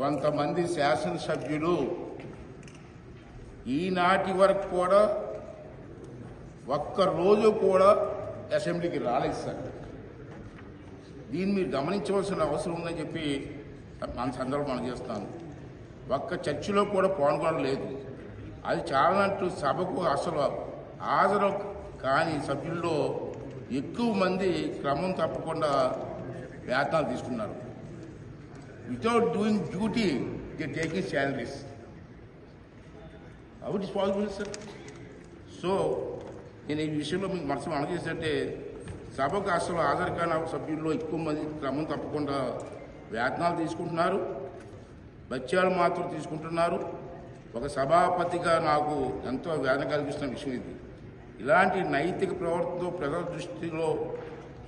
కొంతమంది శాసనసభ్యులు ఈనాటి వరకు కూడా ఒక్కరోజు కూడా అసెంబ్లీకి రాలేదు సార్. దీన్ని మీరు గమనించవలసిన అవసరం ఉందని చెప్పి మన సందర్భం మనం చేస్తాను. ఒక్క చర్చలో కూడా పాల్గొనలేదు. అది చాలానట్టు సభకు అసలు హాజరు కాని సభ్యుల్లో ఎక్కువ మంది క్రమం తప్పకుండా వేతనాలు తీసుకున్నారు. Without doing duty they taking salaries. How it is possible sir? So నేను ఈ విషయంలో మీకు మనసు అందజేసంటే సభకు అసలు హాజరు కాని సభ్యుల్లో ఎక్కువ మంది క్రమం తప్పకుండా వేతనాలు తీసుకుంటున్నారు, బత్యాలు మాత్రం తీసుకుంటున్నారు. ఒక సభాపతిగా నాకు ఎంతో వేదన కలిగిస్తున్న విషయం ఇది. ఇలాంటి నైతిక ప్రవర్తనతో ప్రజల దృష్టిలో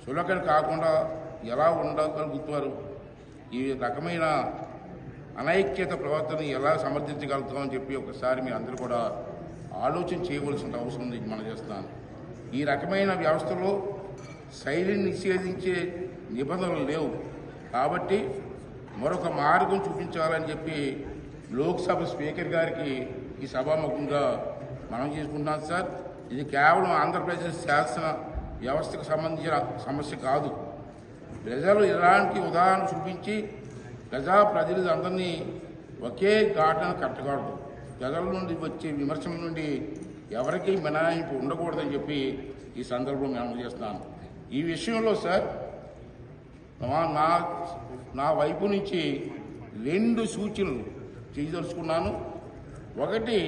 సులకన కాకుండా ఎలా ఉండగలుగుతారు? ఈ రకమైన అనైక్యత ప్రవర్తన ఎలా సమర్థించగలుగుతామని చెప్పి ఒకసారి మీ అందరూ కూడా ఆలోచన చేయవలసిన అవసరం ఉంది. మనం చేస్తాను. ఈ రకమైన వ్యవస్థలో శైలిని నిషేధించే నిబంధనలు లేవు కాబట్టి మరొక మార్గం చూపించాలని చెప్పి లోక్సభ స్పీకర్ గారికి ఈ సభాముఖంగా మనం చేసుకుంటున్నాం సార్. ఇది కేవలం ఆంధ్రప్రదేశ్ శాసన వ్యవస్థకు సంబంధించిన సమస్య కాదు. ప్రజలు ఇలాంటి ఉదాహరణ చూపించి ప్రజాప్రతినిధులందరినీ ఒకే ఘాటను కట్టకూడదు. ప్రజల నుండి వచ్చే విమర్శల నుండి ఎవరికీ మినహాయింపు ఉండకూడదని చెప్పి ఈ సందర్భంలో నేను చేస్తున్నాను. ఈ విషయంలో సార్ నా వైపు నుంచి 2 సూచనలు చేయదలుచుకున్నాను. ఒకటి,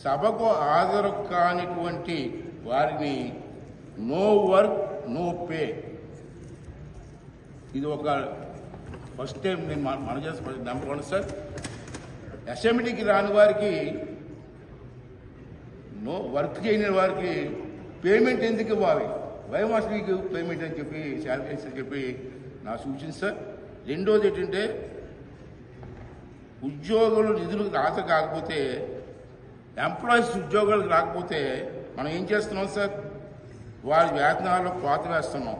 సభకు హాజరు కానిటువంటి వారిని నో వర్క్ నో పే. ఇది ఒక ఫస్ట్ టైం నేను మన చేసి నమ్మకం సార్. అసెంబ్లీకి రాని వారికి, నో వర్క్ చేయని వారికి పేమెంట్ ఎందుకు ఇవ్వాలి? వై మస్ట్ బి పేమెంట్ అని చెప్పి శాలరీస్ అని చెప్పి నా సూచన సార్. రెండోది ఏంటంటే, ఉద్యోగులు నిధులకు హాజరు కాకపోతే, ఎంప్లాయీస్ ఉద్యోగాలకు రాకపోతే మనం ఏం చేస్తున్నాం సార్? వారి వేతనాల్లో కోత వేస్తున్నాం.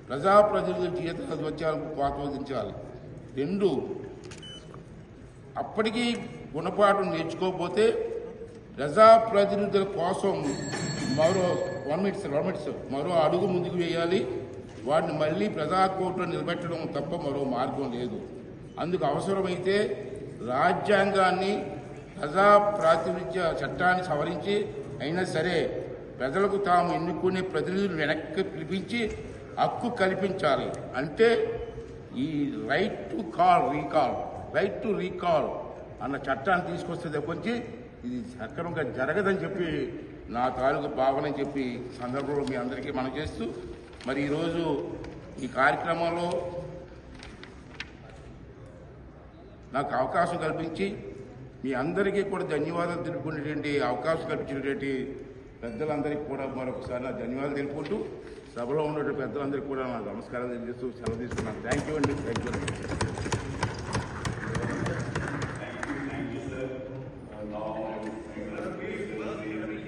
ప్రజాప్రతినిధుల జీతాలు వచ్చేందుకు కోత విధించాలి. 2, అప్పటికీ గుణపాఠం నేర్చుకోకపోతే ప్రజాప్రతినిధుల కోసం మరో 1 minute మరో అడుగు ముందుకు వేయాలి. వాటిని మళ్ళీ ప్రజాకోర్టులో నిలబెట్టడం తప్ప మరో మార్గం లేదు. అందుకు అవసరమైతే రాజ్యాంగాన్ని, ప్రజా ప్రాతినిధ్య చట్టాన్ని సవరించి అయినా సరే ప్రజలకు తాము ఎన్నుకునే ప్రతినిధులు వెనక్కి పిలిపించి హక్కు కల్పించాలి. అంటే ఈ రైట్ టు రీకాల్ అన్న చట్టాన్ని తీసుకొస్తే తప్పించి ఇది సక్రమంగా జరగదని చెప్పి నా తాలూకు భావన అని చెప్పి సందర్భంలో మీ అందరికీ మనం చేస్తూ, మరి ఈరోజు ఈ కార్యక్రమంలో నాకు అవకాశం కల్పించి మీ అందరికీ కూడా ధన్యవాదాలు తెలుపుకునేటువంటి అవకాశం కల్పించినటువంటి పెద్దలందరికీ కూడా మరొకసారి నా ధన్యవాదాలు తెలుపుకుంటూ, సభలో ఉన్నటువంటి పెద్దలందరికీ కూడా నా నమస్కారాలు తెలియజేస్తూ సెలవు తీసుకున్నాను. థ్యాంక్ యూ అండి. Thank you.